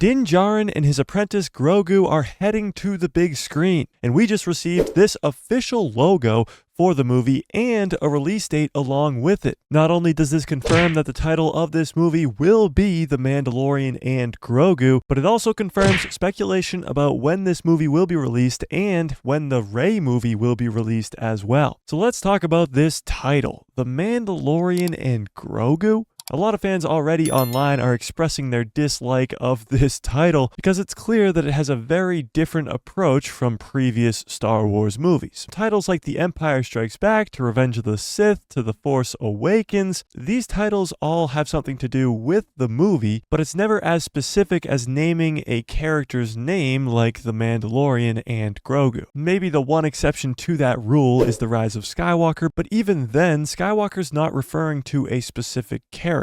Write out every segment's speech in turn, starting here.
Din Djarin and his apprentice Grogu are heading to the big screen, and we just received this official logo for the movie and a release date along with it. Not only does this confirm that the title of this movie will be The Mandalorian and Grogu, but it also confirms speculation about when this movie will be released and when the Rey movie will be released as well. So let's talk about this title, The Mandalorian and Grogu. A lot of fans already online are expressing their dislike of this title because it's clear that it has a very different approach from previous Star Wars movies. Titles like The Empire Strikes Back to Revenge of the Sith to The Force Awakens, these titles all have something to do with the movie, but it's never as specific as naming a character's name like The Mandalorian and Grogu. Maybe the one exception to that rule is The Rise of Skywalker, but even then, Skywalker's not referring to a specific character.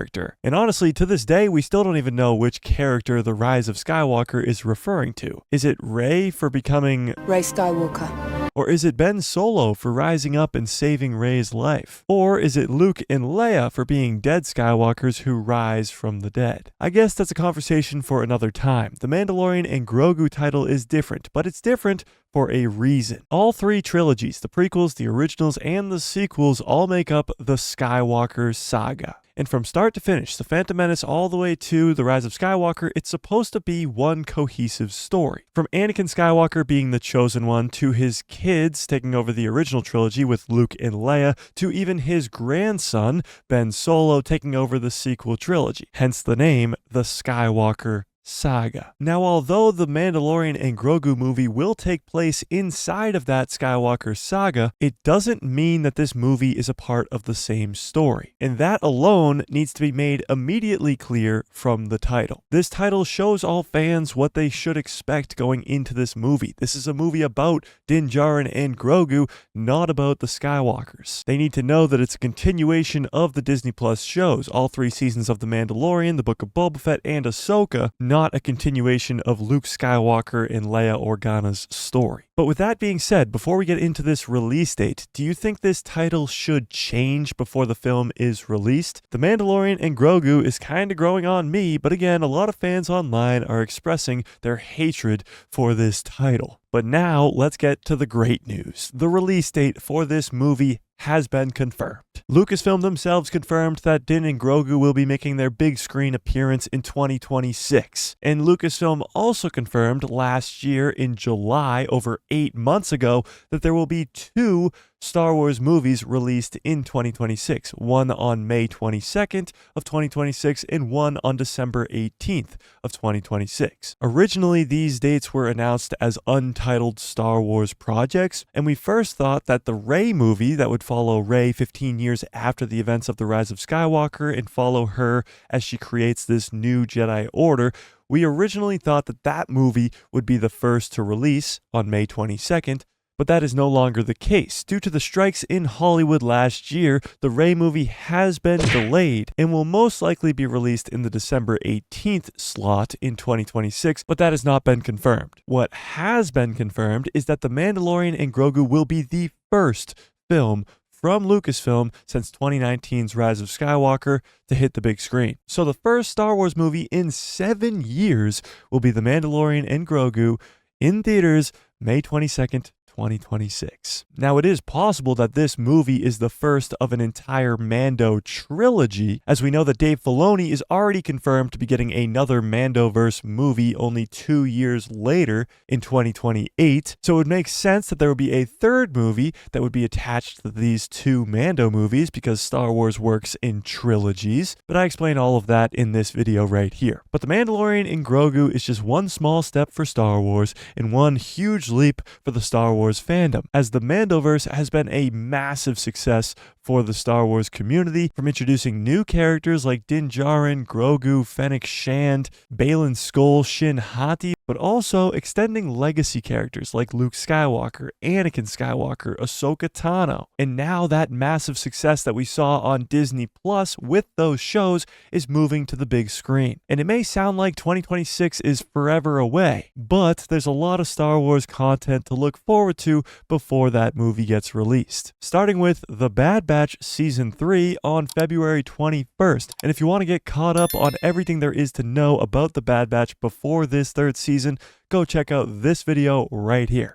And honestly, to this day, we still don't even know which character The Rise of Skywalker is referring to. Is it Rey for becoming Rey Skywalker? Or is it Ben Solo for rising up and saving Rey's life? Or is it Luke and Leia for being dead Skywalkers who rise from the dead? I guess that's a conversation for another time. The Mandalorian and Grogu title is different, but it's different for a reason. All three trilogies, the prequels, the originals, and the sequels, all make up the Skywalker saga. And from start to finish, The Phantom Menace all the way to The Rise of Skywalker, it's supposed to be one cohesive story. From Anakin Skywalker being the chosen one, to his kids taking over the original trilogy with Luke and Leia, to even his grandson, Ben Solo, taking over the sequel trilogy. Hence the name, The Skywalker Saga. Now, although the Mandalorian and Grogu movie will take place inside of that Skywalker saga, it doesn't mean that this movie is a part of the same story. And that alone needs to be made immediately clear from the title. This title shows all fans what they should expect going into this movie. This is a movie about Din Djarin and Grogu, not about the Skywalkers. They need to know that it's a continuation of the Disney Plus shows, all 3 seasons of The Mandalorian, The Book of Boba Fett, and Ahsoka, not a continuation of Luke Skywalker and Leia Organa's story. But with that being said, before we get into this release date, do you think this title should change before the film is released? The Mandalorian and Grogu is kind of growing on me, but again, a lot of fans online are expressing their hatred for this title. But now, let's get to the great news. The release date for this movie has been confirmed. Lucasfilm themselves confirmed that Din and Grogu will be making their big screen appearance in 2026. And Lucasfilm also confirmed last year in July, over 8 months ago, that there will be 2 Star Wars movies released in 2026, one on May 22nd of 2026 and one on December 18th of 2026. Originally, these dates were announced as untitled Star Wars projects, and we first thought that the Rey movie that would follow Rey 15 years after the events of The Rise of Skywalker and follow her as she creates this new Jedi Order, we originally thought that that movie would be the first to release on May 22nd, but that is no longer the case. Due to the strikes in Hollywood last year, the Rey movie has been delayed and will most likely be released in the December 18th slot in 2026, but that has not been confirmed. What has been confirmed is that The Mandalorian and Grogu will be the first film from Lucasfilm since 2019's Rise of Skywalker to hit the big screen. So the first Star Wars movie in 7 years will be The Mandalorian and Grogu in theaters May 22nd, 2026. Now, it is possible that this movie is the first of an entire Mando trilogy, as we know that Dave Filoni is already confirmed to be getting another Mandoverse movie only 2 years later in 2028. So it would make sense that there would be a third movie that would be attached to these 2 Mando movies because Star Wars works in trilogies. But I explain all of that in this video right here. But The Mandalorian and Grogu is just one small step for Star Wars and one huge leap for the Star Wars fandom, as the Mandoverse has been a massive success for the Star Wars community, from introducing new characters like Din Djarin, Grogu, Fennec Shand, Baylan Skoll, Shin Hati, but also extending legacy characters like Luke Skywalker, Anakin Skywalker, Ahsoka Tano. And now that massive success that we saw on Disney Plus with those shows is moving to the big screen. And it may sound like 2026 is forever away, but there's a lot of Star Wars content to look forward to before that movie gets released. Starting with The Bad Batch Season 3 on February 21st. And if you want to get caught up on everything there is to know about the Bad Batch before this third season, go check out this video right here.